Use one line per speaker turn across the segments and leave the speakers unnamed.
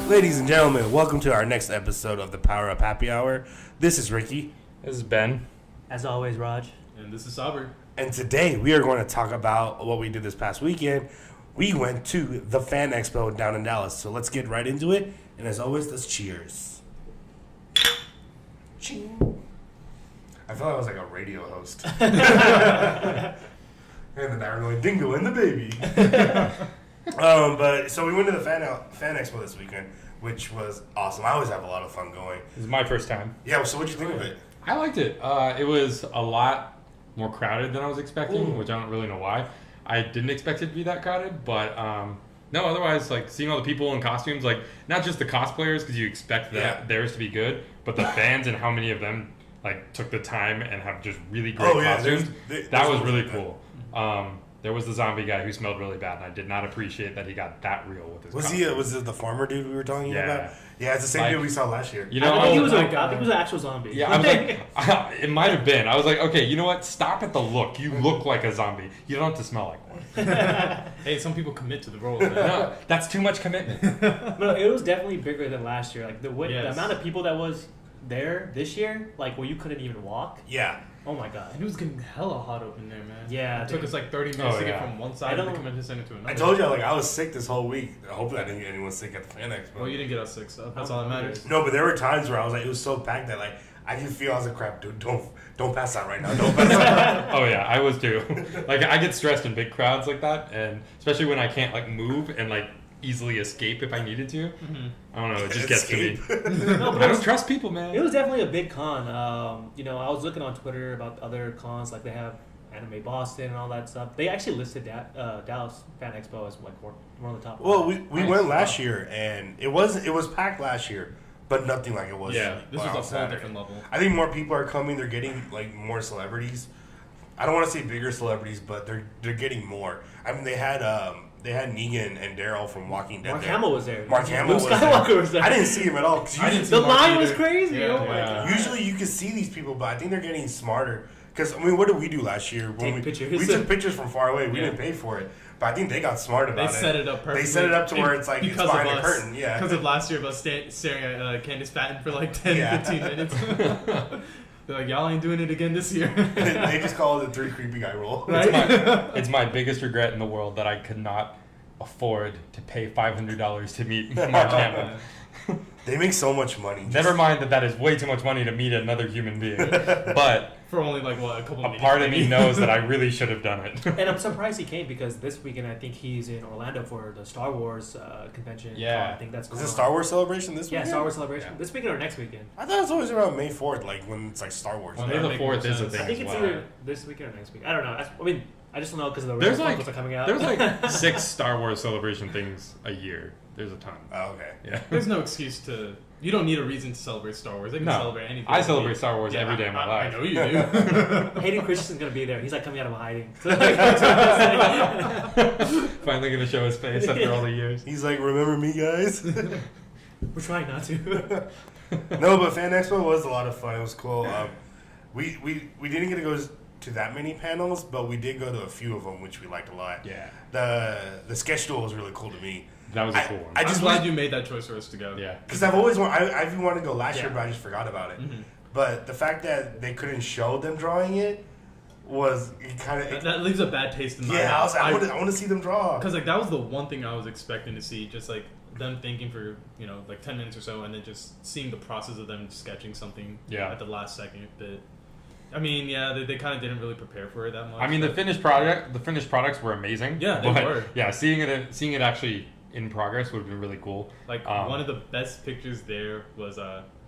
Ladies and gentlemen, welcome to our next episode of the Power Up Happy Hour. This is Ricky.
This is Ben.
As always, Raj.
And this is Saber.
And today we are going to talk about what we did this past weekend. We went to the Fan Expo down in Dallas. So let's get right into it. And as always, let's cheers. Ching. I felt like I was like a radio host. And then I was going, Dingo and the baby. But so we went to the Fan Expo this weekend, which was awesome. I always have a lot of fun going.
This is my first time.
Yeah, so what'd you think of it?
I liked it. It was a lot more crowded than I was expecting, which I don't really know why. I didn't expect it to be that crowded, but no, otherwise, like, seeing all the people in costumes, like, not just the cosplayers, because you expect theirs to be good, but the fans and how many of them, like, took the time and have just really great costumes. That was really cool. There was the zombie guy who smelled really bad, and I did not appreciate that he got that real with his costume.
Was it the farmer dude we were talking about? Yeah, it's the same dude we saw last year.
You know, I think he was an actual zombie.
Yeah, I was like, it might have been. I was like, okay, you know what? Stop at the look. You look like a zombie. You don't have to smell like one.
Hey, some people commit to the role.
No, that's too much commitment.
No, it was definitely bigger than last year. Like the amount of people that was there this year, like where you couldn't even walk.
Yeah.
Oh my god.
And it was getting hella hot up in there, man.
Yeah.
It took us like 30 minutes to get from one side of the convention center to another.
I told you, like, I was sick this whole week. Hopefully I didn't get anyone sick at the Fan Expo.
Well, you didn't get us sick, so that's all that matters.
No, but there were times where I was like, it was so packed that, like, I could feel, I was like, crap, dude, don't pass out right now. Don't pass out.
Oh, yeah, I was too. Like, I get stressed in big crowds like that, and especially when I can't, like, move and, like, easily escape if I needed to. Mm-hmm. I don't know, it just gets to me.
No,
I don't trust people, man.
It was definitely a big con. I was looking on Twitter about other cons, like they have Anime Boston and all that stuff. They actually listed Dallas Fan Expo as like one of the top.
Well, we went last year, and it was packed last year, but nothing like it was.
Yeah, this was a whole different level.
I think more people are coming. They're getting like more celebrities. I don't want to say bigger celebrities, but they're getting more. I mean, they had Negan and Daryl from Walking Dead.
Mark Hamill was there.
Mark Hamill
was there. Was there.
I didn't see him at all.
The line was crazy.
Yeah,
oh my God.
Usually you can see these people, but I think they're getting smarter. Because, I mean, what did we do last year?
Take pictures.
We took pictures from far away. We didn't pay for it. But I think they got smart about it.
They set it up perfectly.
They set it up to where it's like it's behind a curtain. Yeah.
Because of last year of us staring at Candace Patton for like 10, 15 minutes. They're like, y'all ain't doing it again this year.
They just call it the 3 creepy guy rule.
Right?
It's my biggest regret in the world that I could not afford to pay $500 to meet Mark Hamill.
They make so much money.
Never mind that is way too much money to meet another human being. But
for only like what, a couple
a part of me knows that I really should have done it.
And I'm surprised he came because this weekend I think he's in Orlando for the Star Wars convention.
Yeah,
I think that's
Is it Star Wars Celebration this weekend?
Yeah, Star Wars Celebration. This weekend or next weekend?
I thought it was always around May 4th, like when it's like Star Wars.
Well, May the 4th is a thing.
I think it's either this weekend or next week. I don't know. I just don't know because the
there's
Funkos are coming out.
There's like 6 Star Wars Celebration things a year. There's a ton.
Oh, okay.
Yeah.
There's no excuse to. You don't need a reason to celebrate Star Wars. They can celebrate anything.
I celebrate Star Wars every day of my life.
I know you do.
Hayden Christensen's gonna be there. He's like coming out of hiding.
Finally gonna show his face after all the years.
He's like, remember me, guys?
We're trying not to.
No, but Fan Expo was a lot of fun. It was cool. We didn't get to go to that many panels, but we did go to a few of them, which we liked a lot.
Yeah.
The sketch duel was really cool to me.
That was a cool one.
I'm just glad you made that choice for us to go.
Yeah.
Because I've always I've wanted to go last year, but I just forgot about it. Mm-hmm. But the fact that they couldn't show them drawing it was kind of...
That leaves a bad taste in my mouth.
Yeah, I want to see them draw.
Because like that was the one thing I was expecting to see, just like them thinking for, like 10 minutes or so, and then just seeing the process of them sketching something at the last second. But I mean, they kind of didn't really prepare for it that much.
I mean, the finished products were amazing.
Yeah, they were.
Yeah, seeing it actually in progress would have been really cool.
Like one of the best pictures there was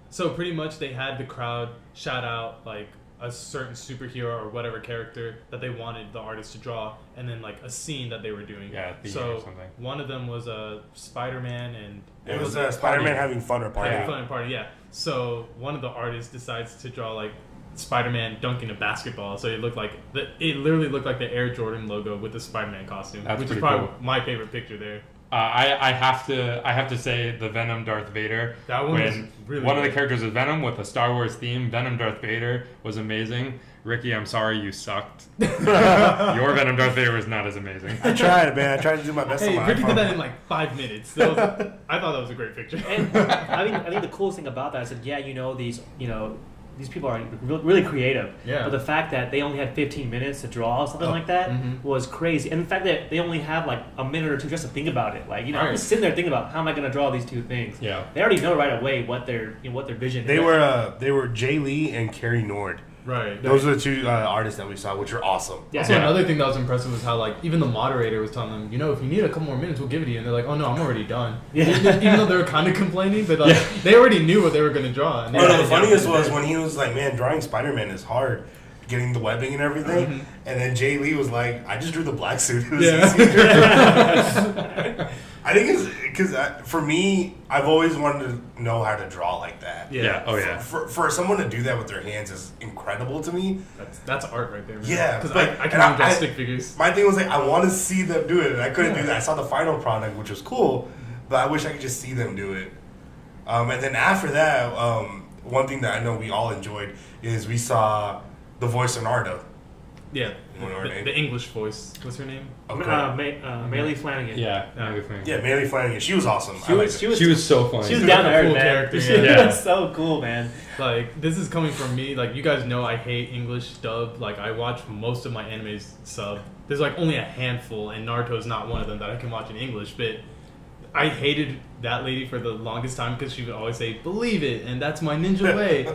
so pretty much they had the crowd shout out like a certain superhero or whatever character that they wanted the artist to draw, and then like a scene that they were doing.
Yeah,
so
or something.
One of them was Spider-Man, and
it was Spider-Man having fun or party.
Fun party, yeah. So one of the artists decides to draw like Spider-Man dunking a basketball, so it literally looked like the Air Jordan logo with the Spider-Man costume, which is probably my favorite picture there.
I have to say the Venom Darth Vader.
That one was really
one of the
good.
characters was Venom with a Star Wars theme. Venom Darth Vader was amazing. Ricky, I'm sorry you sucked. Your Venom Darth Vader was not as amazing.
I tried, man. I tried to do my best.
Hey,
on my
Ricky
iPhone.
did that in like 5 minutes. I thought that was a great picture.
And I think the coolest thing about that is that these people are really creative.
Yeah.
But the fact that they only had 15 minutes to draw something like that was crazy. And the fact that they only have like a minute or two just to think about it. Like, I'm
Right.
just sitting there thinking about how am I going to draw these two things.
Yeah.
They already know right away what their vision
They
is.
were Jay Lee and Carrie Nord.
Right.
Those are the two artists that we saw, which are awesome.
Yeah.
Also, another thing that was impressive was how, like, even the moderator was telling them, if you need a couple more minutes, we'll give it to you. And they're like, oh, no, I'm already done.
Yeah.
Even though they were kind of complaining, but, like, they already knew what they were going to draw. And
The funniest was when he was like, man, drawing Spider-Man is hard. Getting the webbing and everything. And then Jay Lee was like, I just drew the black suit. It was easy. I think it's because for me, I've always wanted to know how to draw like that.
Yeah. Oh yeah.
For someone to do that with their hands is incredible to me.
That's art right there, man.
Yeah,
Because
but-
I can
and
draw
I-
stick figures.
My thing was like, I want to see them do it, and I couldn't do that. I saw the final product, which was cool, but I wish I could just see them do it. And then after that, one thing that I know we all enjoyed is we saw the voice of Nardo.
Yeah.
You know her name?
The English voice. What's her name?
Maylee Flanagan.
Yeah.
Yeah, Mary Flanagan. She was awesome.
She was
so funny.
She was
She's
down
like
to
a
earth,
cool
man.
character,
She
yeah.
was so cool, man.
Like, this is coming from me. Like, you guys know I hate English dub. Like, I watch most of my animes sub. There's, like, only a handful, and Naruto's not one of them that I can watch in English. But I hated that lady for the longest time because she would always say, believe it, and that's my ninja way.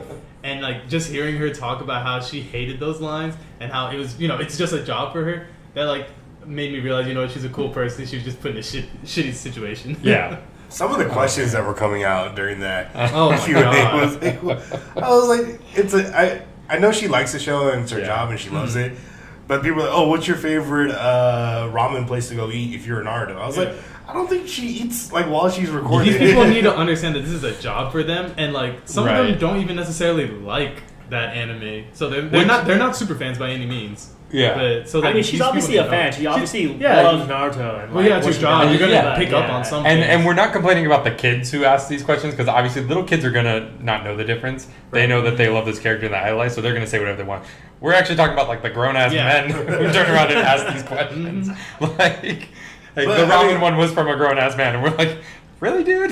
And, like, just hearing her talk about how she hated those lines and how it was, it's just a job for her, that, like, made me realize, she's a cool person. She was just put in a shitty situation.
Yeah.
Some of the questions that were coming out during that
Oh my
Q&A
God.
I was like, I know she likes the show and it's her job and she loves it, but people are like, oh, what's your favorite ramen place to go eat if you're an Naruto? I was like, I don't think she eats like while she's recording.
These people need to understand that this is a job for them, and like some of
Right.
them don't even necessarily like that anime, so they're not super fans by any means.
Yeah.
But, so
I mean,
these
she's
people
obviously
need
a
to
fan.
know.
She obviously
yeah,
loves Naruto. And,
Well, yeah, it's your job. You're gonna
Yeah,
pick up on something.
And we're not complaining about the kids who ask these questions because obviously little kids are gonna not know the difference. They know that they love this character and they idolize, so they're gonna say whatever they want. We're actually talking about like the grown ass men who turn around and ask these questions. Like the ramen one was from a grown ass man, and we're like, really, dude?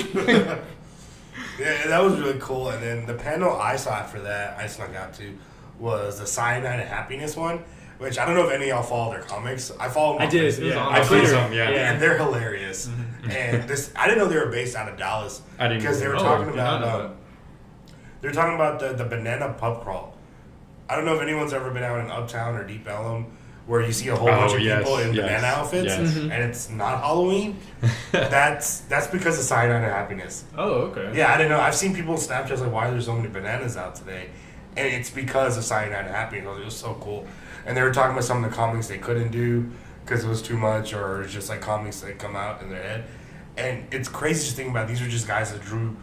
Yeah, that was really cool. And then the panel I saw after that, I snuck out to, was the Cyanide and Happiness one, which I don't know if any of y'all follow their comics. I follow them.
I did.
Facebook.
Yeah.
I've seen some, yeah.
And they're hilarious. And I didn't know they were based out of Dallas.
I didn't
because they were
know.
talking
did not know
about they're talking about the banana pub crawl. I don't know if anyone's ever been out in Uptown or Deep Ellum where you see a whole bunch of people in banana outfits and it's not Halloween. That's because of Cyanide and Happiness.
Oh, okay.
Yeah, I didn't know. I've seen people Snapchats like, why are there so many bananas out today? And it's because of Cyanide and Happiness. It was so cool. And they were talking about some of the comics they couldn't do because it was too much, or it's just like comics that come out in their head. And it's crazy to think about. These were just guys that drew,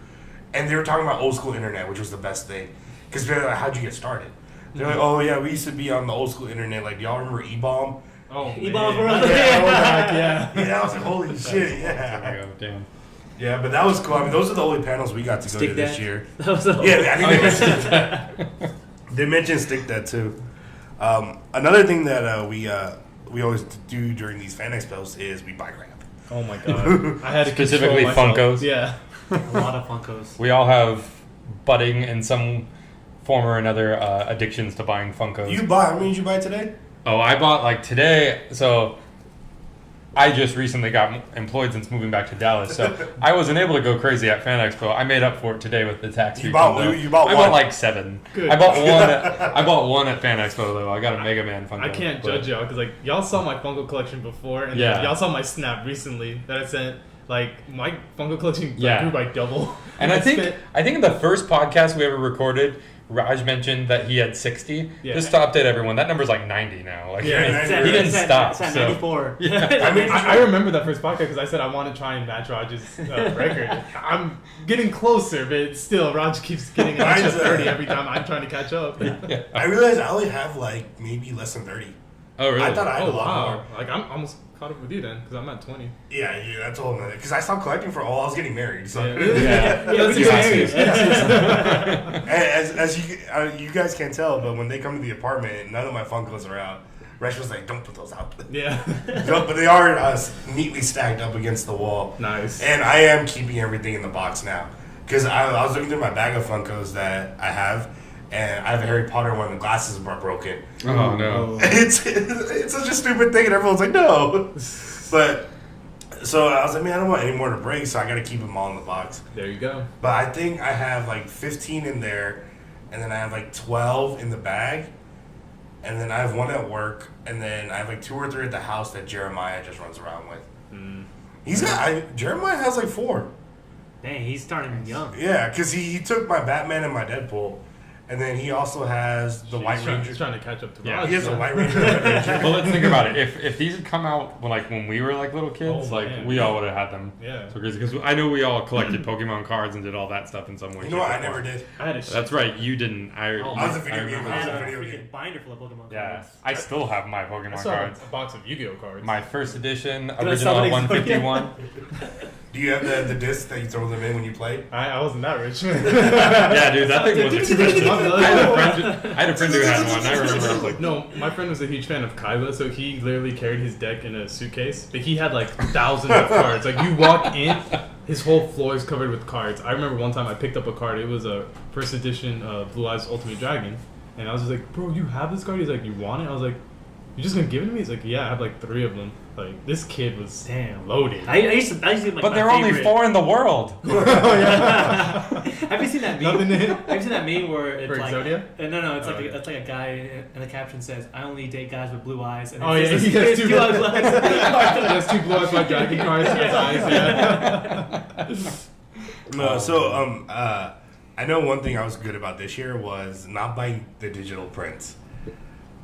and they were talking about old school internet, which was the best thing. Because they're like, how'd you get started? They're like, oh yeah, we used to be on the old school internet. Like, do y'all remember E-Bomb?
Oh,
E-Bomb
man.
World.
Yeah.
Yeah, I was like, holy shit,
There
yeah.
we go. Damn.
Yeah, but that was cool. I mean, those are the only panels we got to go
Stick
to this
that?
year.
That was a
Yeah, I think they mentioned that. They mentioned Stick That too. Another thing that we always do during these fan expos is we buy crap.
Oh my god. I had to
Specifically
control myself.
Funkos.
Yeah.
a lot of Funkos.
We all have budding in some form or another addictions to buying Funkos.
How many did you buy today?
Oh, I bought like today. So I just recently got employed since moving back to Dallas, so I wasn't able to go crazy at Fan Expo. I made up for it today with the tax.
You bought
refund, though.
you bought
I
one.
bought like 7.
Good.
I bought one. I bought one at Fan Expo though. I got a Mega Man Funko.
I can't
but-
judge y'all because like y'all saw my Funko collection before, and
Yeah.
y'all saw my snap recently that I sent. Like my Funko collection
Yeah.
grew by double.
And I think
spent-
in the first podcast we ever recorded, Raj mentioned that he had 60.
Yeah.
Just to update everyone, that number's like 90 now. Like,
Yeah,
It's at-
he didn't
it's at-
stop.
It's at
so.
94.
I mean,
I remember that first podcast because I said I want to try and match Raj's record. I'm getting closer, but still, Raj keeps getting an extra
Mine's,
30 every time I'm trying to catch up.
I realized I only have like maybe less than 30.
Oh really?
I thought I had
Oh
a lot
wow!
more.
Like I'm almost caught up with you then, because I'm at 20.
Yeah, that's all. Because I stopped collecting for I was getting married. So as you guys can't tell, but when they come to the apartment, none of my Funkos are out. Resh was like, "Don't put those out."
Yeah.
But they are neatly stacked up against the wall.
Nice.
And I am keeping everything in the box now because I was looking through my bag of Funkos that I have. And I have a Harry Potter one. The glasses are broken.
Oh no!
It's such a stupid thing, and everyone's like, no. But so I was like, man, I don't want any more to break, so I got to keep them all in the box.
There you go.
But I think I have like 15 in there, and then I have like 12 in the bag, and then I have one at work, and then I have like 2 or 3 at the house that Jeremiah just runs around with. He's got Jeremiah has like 4.
Dang, he's starting young.
Yeah, because he took my Batman and my Deadpool. And then he also has the White Ranger.
He's trying to catch up to
Raj. He has the White Ranger. Well,
let's think about it. If these had come out when we were like little kids, we all would have had them.
Yeah.
So crazy because I know we all collected Pokemon cards and did all that stuff in some way.
You know what? I never did.
I had a
That's right. You didn't.
I was a video game.
I had a freaking binder full of Pokemon cards.
Yeah. I still have my Pokemon cards.
A box of Yu-Gi-Oh cards.
My first edition, original 151.
Do you have the discs that you throw them in when you play?
I wasn't that rich.
Yeah, dude, that thing was expensive. I had a friend who had one. I remember. I was like,
no, my friend was a huge fan of Kyla, so he literally carried his deck in a suitcase. But he had like thousands of cards. Like you walk in, his whole floor is covered with cards. I remember one time I picked up a card. It was a first edition Blue Eyes Ultimate Dragon, and I was just like, "Bro, you have this card?" He's like, "You want it?" I was like, "You just gonna give it to me?" He's like, "Yeah, I have like 3 of them." Like this kid was loaded.
I used to like,
but there are only 4 in the world.
Have you seen that meme? Have you seen that meme where it's like
Exodia?
No, it's it's like a guy and the caption says, "I only date guys with blue eyes." And
he has 2 blue eyes. He has 2 blue eyes by dragon cards.
I know one thing I was good about this year was not buying the digital prints.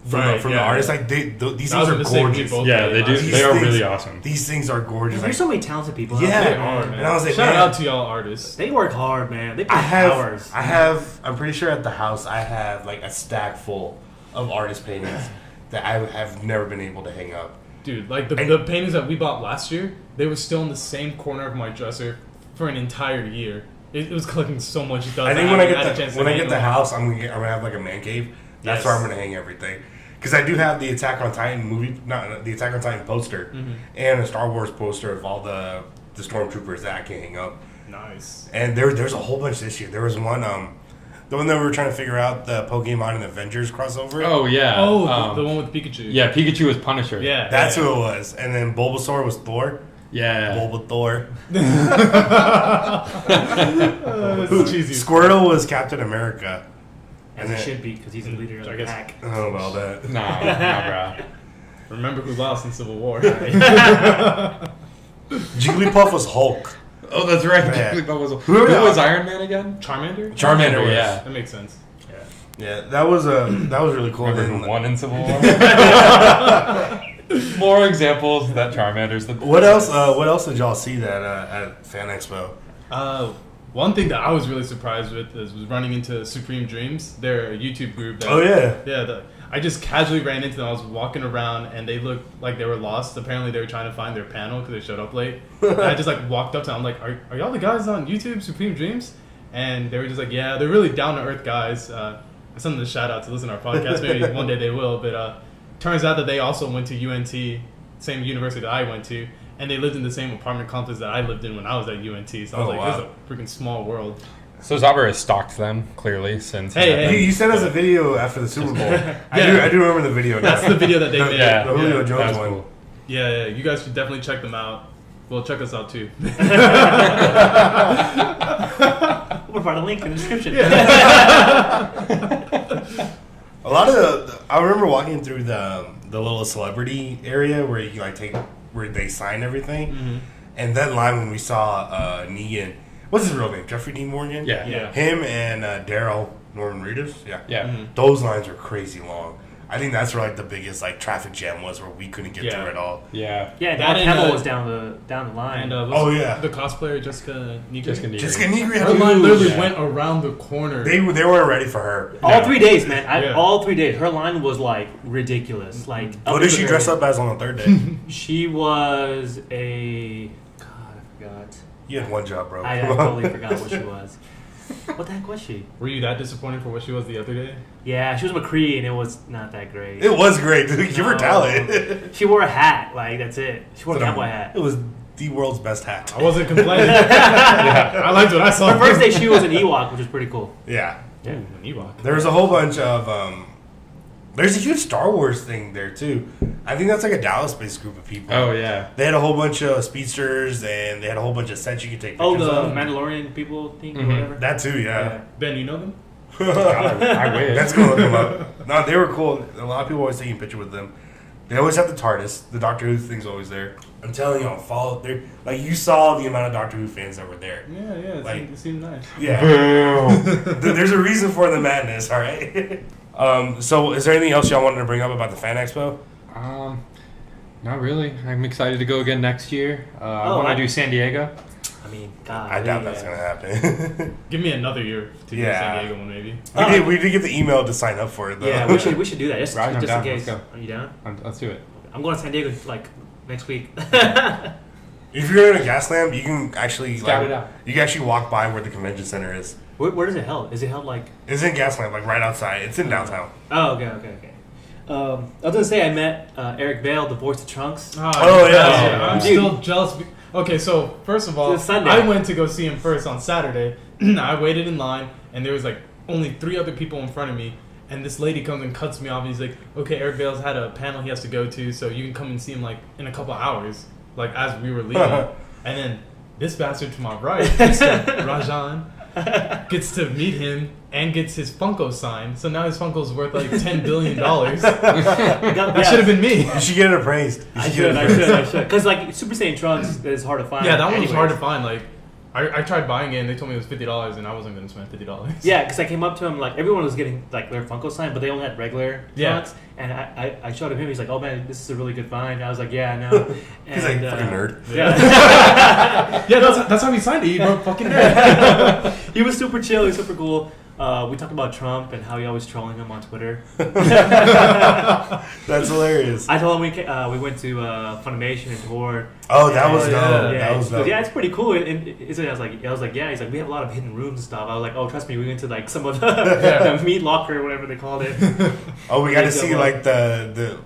From the artists, like these things are gorgeous.
Yeah, they do. They are really awesome.
These things are gorgeous.
There's so many talented people.
Yeah,
they are, man.
And I was like,
shout out to y'all artists.
They work hard, man. They put hours.
I'm pretty sure at the house I have like a stack full of artist paintings that I have never been able to hang up.
Dude, like the paintings that we bought last year, they were still in the same corner of my dresser for an entire year. It was collecting so much dust.
I think when I get the house, I'm gonna have like a man cave. That's where I'm gonna hang everything. Because I do have the Attack on Titan the Attack on Titan poster, and a Star Wars poster of all the stormtroopers that I can hang up.
Nice.
And there's a whole bunch this year. There was one, the one that we were trying to figure out, the Pokemon and Avengers crossover.
Oh yeah.
Oh, the one with Pikachu.
Yeah, Pikachu was Punisher.
Yeah,
that's who it was. And then Bulbasaur was Thor.
Yeah.
Bulbathor.
Cheesy.
Squirtle was Captain America.
As he should be, because he's the leader of the pack.
I don't know about that.
Nah, bro.
Remember who lost in Civil War.
Jigglypuff was Hulk.
Oh, that's right. Jigglypuff was Hulk. Who was Iron Man again?
Charmander?
Charmander, yeah.
That makes sense.
Yeah, that was really cool.
Remember who won in Civil War? More examples that Charmander's the best.
What else did y'all see that at Fan Expo?
One thing that I was really surprised with was running into Supreme Dreams. They're a YouTube group. I just casually ran into them. I was walking around and they looked like they were lost. Apparently they were trying to find their panel because they showed up late. And I just like walked up to them. I'm like, are y'all the guys on YouTube, Supreme Dreams? And they were just like, yeah, they're really down to earth guys. I sent them a shout out to listen to our podcast. Maybe one day they will. But turns out that they also went to UNT, same university that I went to. And they lived in the same apartment complex that I lived in when I was at UNT. So I was like, this is a freaking small world.
So Zaber has stalked them, clearly, since...
Hey, you sent us a video after the Super Bowl. I do remember the video now.
That's the video that they made.
The Julio Jones one.
Cool.
Yeah, you guys should definitely check them out. Well, check us out, too.
We'll put a link in the description.
A lot of I remember walking through the little celebrity area where you like where they sign everything, and that line when we saw Negan, what's his real name? Jeffrey Dean Morgan.
Yeah.
Him and Daryl Norman Reedus. Yeah.
Yeah.
Those lines are crazy long. I think that's where like the biggest like traffic jam was, where we couldn't get through at all.
Yeah.
Yeah,
That
that
and,
Hamill was down the line.
And the cosplayer Jessica Negri.
Jessica Negri.
Her line literally went around the corner.
They weren't ready for her.
All 3 days, man. All 3 days. Her line was like ridiculous. Like,
what did she dress up as on the third day?
She was a. God, I forgot.
You had one job, bro.
I totally forgot what she was. What the heck was she?
Were you that disappointed for what she was the other day?
Yeah, she was McCree, and it was not that great.
It was great, dude. Give her talent.
She wore a hat. Like, that's it. She wore a cowboy hat.
It was the world's best hat.
I wasn't complaining. I liked what I saw.
Her first day, she was an Ewok, which was pretty cool.
Yeah.
Yeah,
an Ewok.
There was a whole bunch of... there's a huge Star Wars thing there, too. I think that's like a Dallas-based group of people.
Oh, yeah.
They had a whole bunch of speedsters, and they had a whole bunch of sets you could take
pictures
of.
Oh, the Mandalorian people thing or whatever?
That, too, yeah.
Ben, you know them?
God, I wish.
That's going to look them up. No, they were cool. A lot of people always taking a picture with them. They always have the TARDIS. The Doctor Who thing's always there. I'm telling you, I'll follow there. Like, you saw the amount of Doctor Who fans that were there.
Yeah, it seemed nice.
Yeah. There's a reason for the madness, all right? So is there anything else y'all wanted to bring up about the Fan Expo?
Not really. I'm excited to go again next year. I want to do San Diego.
I mean, God.
I doubt that's going to happen.
Give me another year to do the San Diego one, maybe.
We did get the email to sign up for it, though.
Yeah, we should do that. Just in case. Are you down?
Let's do it.
I'm going to San Diego, like, next week.
If you're in a Gaslamp, you can actually
scout it out.
You can actually walk by where the convention center is.
Where is it held? Is it held like?
It's in Gaslamp, like right outside. It's in downtown.
Oh, okay. I was gonna say I met Eric Vale, the voice of Trunks.
I'm still jealous. Okay, so first of all, I went to go see him first on Saturday. I waited in line, and there was like only 3 other people in front of me. And this lady comes and cuts me off. And he's like, "Okay, Eric Vale's had a panel he has to go to, so you can come and see him like in a couple hours." Like as we were leaving, and then this bastard to my right, Mr. Rajan, gets to meet him and gets his Funko signed. So now his Funko's worth like $10 billion. That should have been me.
You should get it appraised.
I should. Because like Super Saiyan Trunks is hard to find.
Yeah, that one was hard to find. Like I tried buying it and they told me it was $50 and I wasn't going to spend $50.
Yeah, because I came up to him, like everyone was getting like their Funko signed, but they only had regular Trunks. And I showed him, he's like, "Oh man, this is a really good find." I was like, "Yeah, I know."
He's like, "Fucking nerd."
Yeah,
yeah, that's how he signed it. He wrote "fucking nerd."
He was super chill. He was super cool. We talked about Trump and how he always trolling him on Twitter.
That's hilarious.
I told him we went to Funimation and toured.
Oh, that was dope.
Yeah,
that was dope.
Yeah, it's pretty cool. And I was like, yeah. He's like, we have a lot of hidden rooms and stuff. I was like, oh, trust me, we went to like some of the meat locker or whatever they called it.
Oh, we got to see like the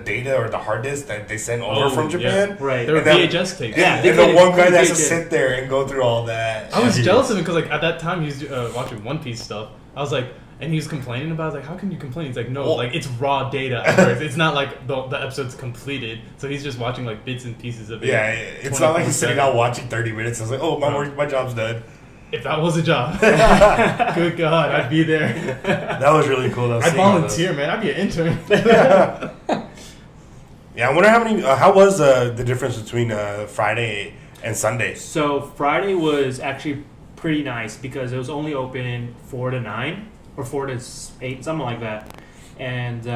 data or the hard disk that they sent over from Japan.
Yeah. Right.
They were VHS tapes.
Yeah, and the one guy that has to sit there and go through all that.
I was jealous of him because like at that time he was watching One Piece stuff. I was like, and he was complaining about it. I was like, how can you complain? He's like, no, like it's raw data. It's not like the episode's completed. So he's just watching like bits and pieces of it.
Yeah, it's not like he's sitting out watching 30 minutes. I was like, oh, my job's done.
If that was a job, good God, I'd be there.
That was really cool.
I'd volunteer, man. I'd be an intern.
Yeah, I wonder how was the difference between Friday and Sunday?
So Friday was actually pretty nice because it was only open 4 to 9 or 4 to 8, something like that. And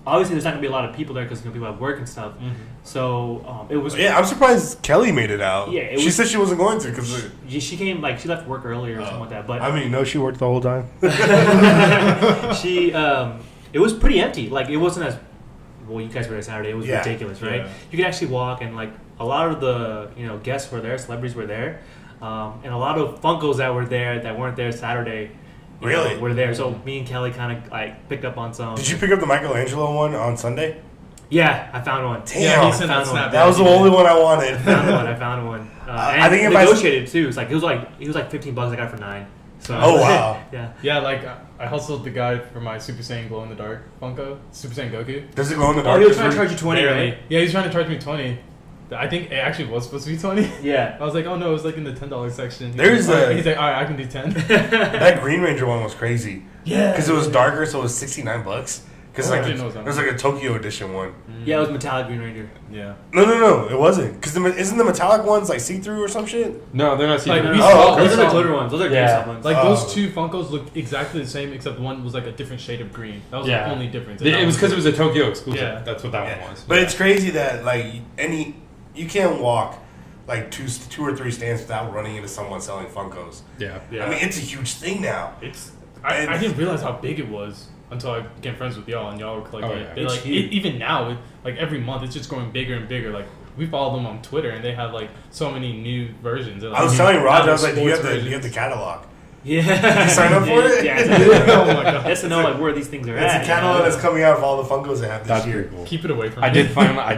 obviously there's not going to be a lot of people there because people have work and stuff. Mm-hmm. So it was...
Yeah, I'm surprised Kelly made it out.
Yeah,
she said she wasn't going to because...
She came, like, she left work earlier or something like that. But
I mean, no, she worked the whole time.
It was pretty empty. Like, it wasn't as... Well, you guys were there Saturday. It was ridiculous, right? Yeah. You could actually walk, and like a lot of the guests were there, celebrities were there, and a lot of Funkos that were there that weren't there Saturday.
Really,
were there. So me and Kelly kind of like picked up on some.
Did you pick up the Michelangelo one on Sunday?
Yeah, I found one.
Damn,
yeah, he sent that snap.
That was the only one I wanted.
I found one. I think I negotiated too. It's like it was like $15. I got it for $9. So,
oh wow.
Yeah, like I hustled the guy for my Super Saiyan glow in the dark Funko, Super Saiyan Goku.
Does it glow in the dark?
Oh, he was trying to charge you 20, right?
Yeah, he was trying to charge me 20. I think it actually was supposed to be 20.
Yeah.
I was like, oh no, it was like in the $10 section.
He's like,
all right, I can do 10.
That Green Ranger one was crazy.
Yeah.
Because it was darker, so it was $69. Because Because there's like a Tokyo edition one.
Yeah, it was metallic Green Ranger.
Yeah.
No, it wasn't. Because isn't the metallic ones like see-through or some shit?
No, they're not see-through.
Like,
Those are the glitter ones. Those are GameStop ones.
Like those two Funkos looked exactly the same, except one was like a different shade of green. That was the only difference.
It was because it was a Tokyo exclusive.
Yeah.
That's what that one was.
But it's crazy that like you can't walk like two or three stands without running into someone selling Funkos.
Yeah.
I mean, it's a huge thing now.
I didn't realize how big it was until I became friends with y'all, and y'all were collecting it.
It's
Like
huge.
even now, like every month, it's just growing bigger and bigger. Like we follow them on Twitter, and they have like so many new versions. Like,
I was telling Raj, I was like,
sports
you have
versions.
the catalog.
Yeah.
Did you sign up for it?
Yeah.
Oh my god.
Just to know like where these things are
It's
at.
a catalog that's coming out of all the Funkos they have this
That's
year.
pretty cool.
Keep it away from
I
me.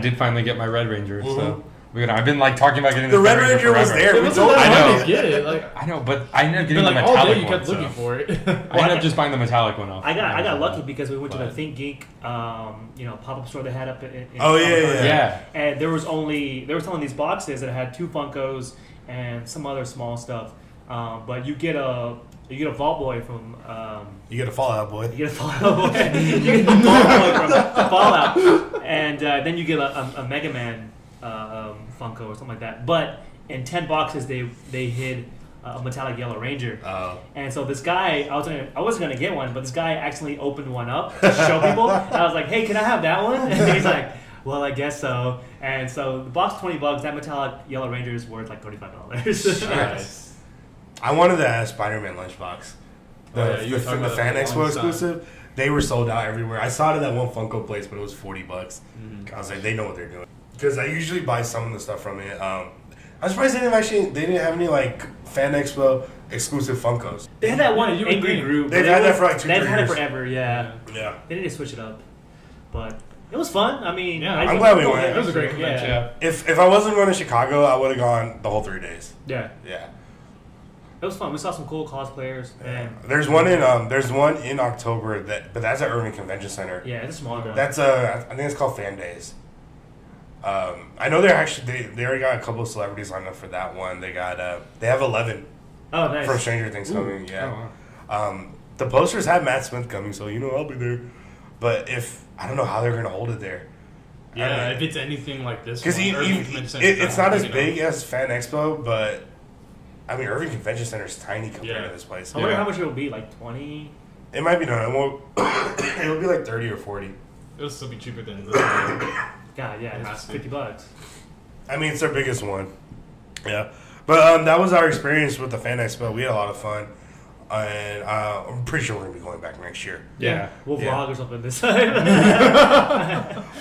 did finally get my Red Ranger. So I've been like talking about getting
The
this
Red
Red
Ranger was
forever.
there.
It
We
wasn't
told
that
you.
hard
know.
to get it. Like
I know, but I ended up getting
been
the
like all
metallic
day, you kept
one.
looking for it.
I ended up just buying the metallic one off.
I got lucky because we went to the Think Geek, pop-up store they had up in
Oh, yeah.
Yeah.
And they were selling these boxes that had 2 Funkos and some other small stuff. But you get a Vault Boy from
You get a Fallout Boy.
you get a Fallout Boy. You get a Vault Boy from Fallout, and then you get a Mega Man Funko or something like that. But in 10 boxes they hid a metallic Yellow Ranger.
Oh.
And so this guy, I wasn't gonna get one, but this guy accidentally opened one up to show people. And I was like, "Hey, can I have that one?" And he's like, "Well, I guess so." And so the box $20. That metallic Yellow Ranger is worth like $35.
Nice.
I wanted that Spider-Man lunchbox.
You were talking
The
about
Fan
that
Expo
one
exclusive. They were sold out everywhere. I saw it at that one Funko place, but it was $40. I was like, they know what they're doing. Because I usually buy some of the stuff from it. I'm surprised they didn't have any like Fan Expo exclusive Funkos.
They had that one
Yeah, you
Angry
agree.
Group.
They've had that for like 2-3
They've had it
years.
forever. Yeah.
Yeah.
They need to switch it up, but it was fun. I mean,
Yeah,
I'm glad we went.
It was a great convention.
Yeah.
If I wasn't going to Chicago, I would have gone the whole 3 days.
Yeah,
Yeah.
it was fun. We saw some cool cosplayers. And
There's one in October but that's at Irving Convention Center.
yeah, it's a small one.
That's I think it's called Fan Days. I know they already got a couple of celebrities lined up for that one. They have 11
Oh, nice.
from Stranger Things coming. Yeah.
Oh, wow.
The posters have Matt Smith coming, so I'll be there. But I don't know how they're gonna hold it there.
Yeah, if it's anything like this,
Because it's not as big as Fan Expo, but I mean Irving Convention Center is tiny compared to this place.
I wonder how much it will be. Like 20.
It might be it'll be like 30 or 40.
It'll still be cheaper than this.
God, yeah,
It has
it's
to be.
$50.
I mean, it's their biggest one. Yeah. But that was our experience with the Fan Expo. We had a lot of fun. And I'm pretty sure we're going to be going back next year.
Yeah.
We'll
Yeah.
vlog or something this time.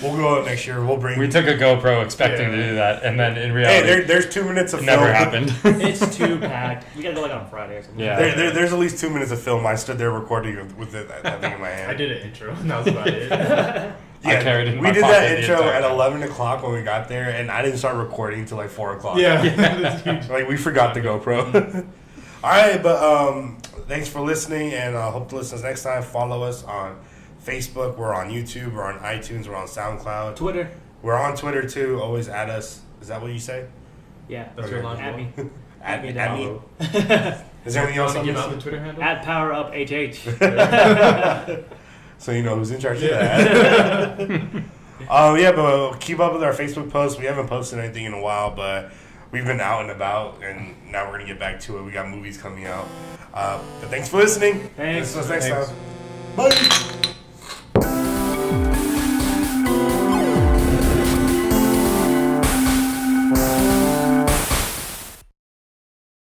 We'll go out next year. We'll bring...
We took a GoPro expecting to do that, and then in reality,
Hey, there's 2 minutes of
it
film.
never happened.
It's too packed. We gotta go like on Friday or something.
Yeah.
There's at least 2 minutes of film. I stood there recording with that thing in my hand.
I did an intro, and that was about it.
I carried it in
We
my
did
pocket
that
the
intro
entire
at
time.
11 o'clock when we got there, and I didn't start recording until like 4 o'clock.
That's huge.
Like, we forgot the GoPro. All right, but thanks for listening, and hope to listen next time. Follow us on Facebook. We're on YouTube. We're on iTunes. We're on SoundCloud.
Twitter.
We're on Twitter, too. Always add us. Is that what you say?
Yeah.
That's your line.
At me.
Add me.
down.
Is there anything else
Want
on
to give
this?
out the Twitter handle?
At PowerUpHH.
So you know who's in charge of that. Yeah, but keep up with our Facebook posts. We haven't posted anything in a while, but we've been out and about, and now we're going to get back to it. We got movies coming out. But thanks for listening.
Thanks.
See us next
Thanks.
time. Bye.